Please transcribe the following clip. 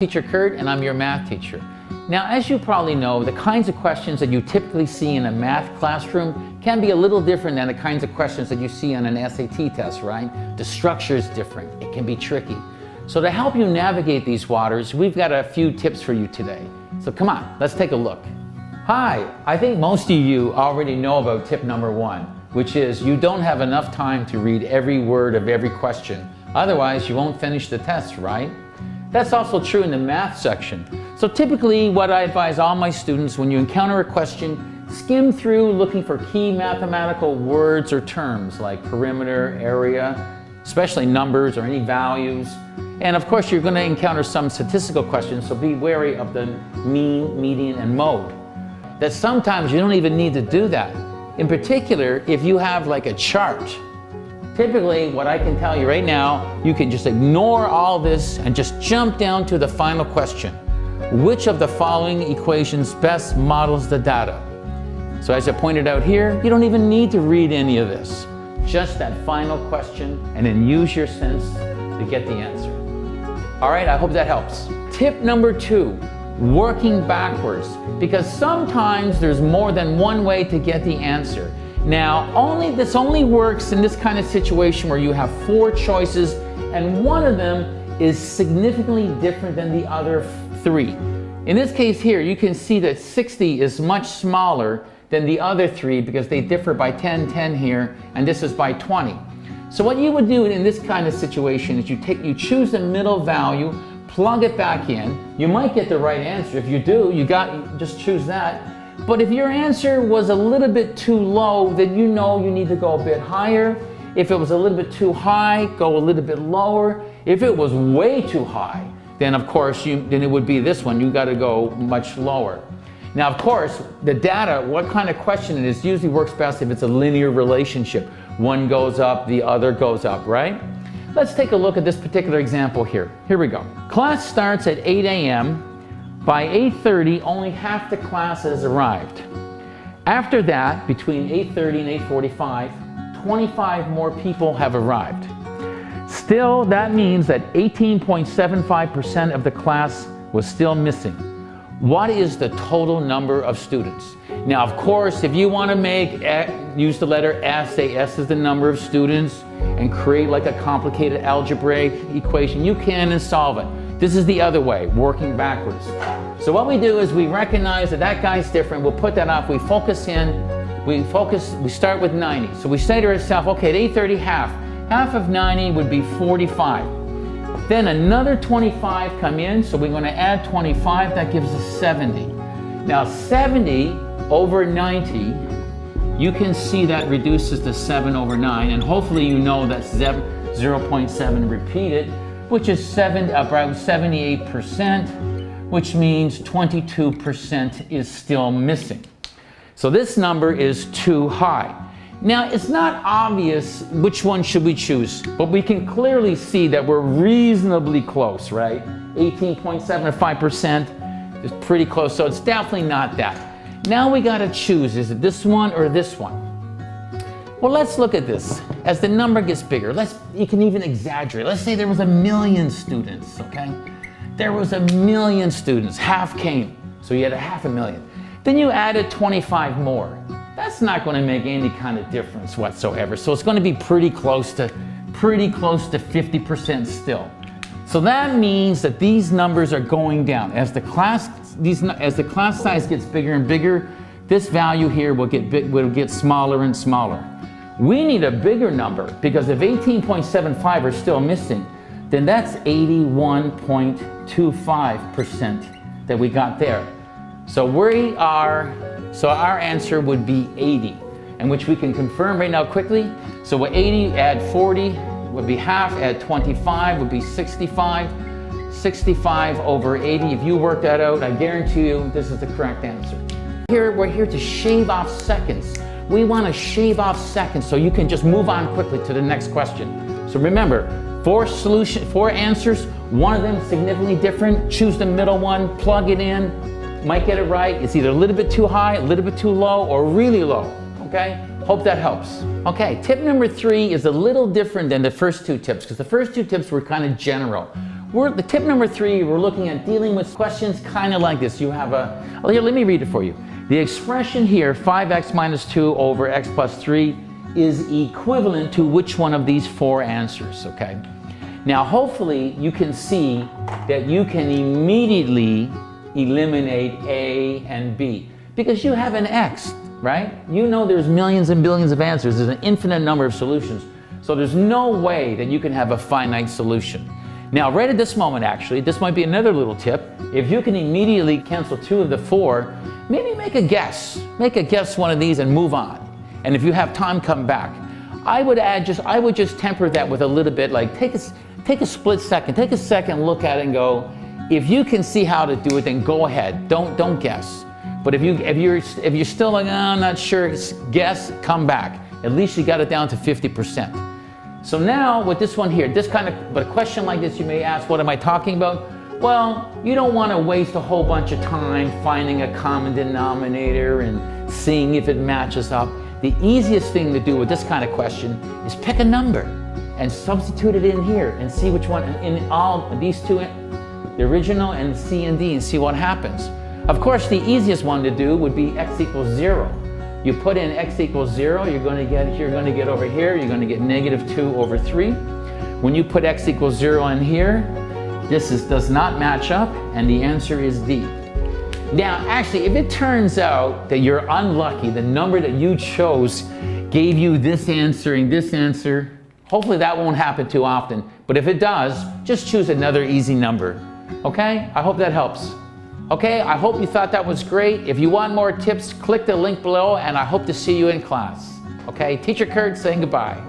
Teacher Kurt, and I'm your math teacher. Now, as you probably know, the kinds of questions that you typically see in a math classroom can be a little different than the kinds of questions that you see on an SAT test, right? The structure is different. It can be tricky. So to help you navigate these waters, we've got a few tips for you today. So come on, let's take a look. Hi, I think most of you already know about tip number 1, which is you don't have enough time to read every word of every question. Otherwise, you won't finish the test, right? That's also true in the math section. So typically what I advise all my students, when you encounter a question, skim through looking for key mathematical words or terms like perimeter, area, especially numbers or any values. And of course you're going to encounter some statistical questions, so be wary of the mean, median, and mode. That sometimes you don't even need to do that. In particular, if you have like a chart. Typically, what I can tell you right now, you can just ignore all this and just jump down to the final question. Which of the following equations best models the data? So as I pointed out here, you don't even need to read any of this. Just that final question, and then use your sense to get the answer. All right, I hope that helps. Tip number 2, working backwards. Because sometimes there's more than one way to get the answer. Now, this only works in this kind of situation where you have 4 choices and one of them is significantly different than the other 3. In this case here, you can see that 60 is much smaller than the other 3 because they differ by 10, 10 here, and this is by 20. So what you would do in this kind of situation is you choose the middle value, plug it back in. You might get the right answer. If you do, just choose that. But if your answer was a little bit too low, then you know you need to go a bit higher. If it was a little bit too high, go a little bit lower. If it was way too high, then of course then it would be this one. You got to go much lower. Now, of course, the data, what kind of question it is, usually works best if it's a linear relationship. One goes up, the other goes up, right? Let's take a look at this particular example here. Here we go. Class starts at 8 a.m. By 8:30, only half the class has arrived. After that, between 8:30 and 8:45, 25 more people have arrived. Still, that means that 18.75% of the class was still missing. What is the total number of students? Now, of course, if you want to use the letter S, say S is the number of students, and create like a complicated algebraic equation, you can and solve it. This is the other way, working backwards. So what we do is we recognize that guy's different, we'll put that off, we focus in, we start with 90. So we say to ourselves, okay, at 8:30, half of 90 would be 45. Then another 25 come in, so we're going to add 25, that gives us 70. Now 70 over 90, you can see that reduces to 7 over 9, and hopefully you know that's 0.7 repeated, which is about 78%, which means 22% is still missing. So this number is too high. Now, it's not obvious which one should we choose, but we can clearly see that we're reasonably close, right? 18.75% is pretty close, so it's definitely not that. Now we gotta choose, is it this one or this one? Well, let's look at this. As the number gets bigger, you can even exaggerate. Let's say there was 1 million students, okay? There was 1 million students, half came, so you had 500,000. Then you added 25 more. That's not going to make any kind of difference whatsoever. So it's going to be pretty close to 50% still. So that means that these numbers are going down. As the class size gets bigger and bigger, this value here will get smaller and smaller. We need a bigger number because if 18.75 are still missing, then that's 81.25% that we got there. So our answer would be 80, and which we can confirm right now quickly. So with 80, add 40 would be half, add 25 would be 65. 65 over 80, if you work that out, I guarantee you this is the correct answer. We're here to shave off seconds. We want to shave off seconds so you can just move on quickly to the next question. So remember, 4 answers, one of them significantly different. Choose the middle one, plug it in, might get it right. It's either a little bit too high, a little bit too low, or really low, okay? Hope that helps. Okay, tip number 3 is a little different than the first 2 tips because the first 2 tips were kind of general. The tip number 3, we're looking at dealing with questions kind of like this. You have here, let me read it for you. The expression here, 5x minus 2 over x plus 3, is equivalent to which one of these 4 answers, okay? Now, hopefully, you can see that you can immediately eliminate A and B because you have an x, right? You know there's millions and billions of answers. There's an infinite number of solutions. So there's no way that you can have a finite solution. Now, right at this moment, actually, this might be another little tip. If you can immediately cancel 2 of the 4, maybe make a guess. Make a guess one of these and move on. And if you have time, come back. I would just temper that with a little bit, like take a split second, take a second look at it and go, if you can see how to do it, then go ahead. Don't guess. But if you're still like, oh, I'm not sure, guess, come back. At least you got it down to 50%. So now with this one here, but a question like this you may ask, what am I talking about? Well, you don't want to waste a whole bunch of time finding a common denominator and seeing if it matches up. The easiest thing to do with this kind of question is pick a number and substitute it in here and see which one, in all these two, the original and C and D, and see what happens. Of course, the easiest one to do would be x equals 0. You put in x equals 0, you're going to get over here, you're going to get negative 2 over 3. When you put x equals 0 in here, does not match up, and the answer is D. Now, actually, if it turns out that you're unlucky, the number that you chose gave you this answer and this answer, hopefully that won't happen too often. But if it does, just choose another easy number. Okay? I hope that helps. Okay, I hope you thought that was great. If you want more tips, click the link below, and I hope to see you in class. Okay, Teacher Kurt saying goodbye.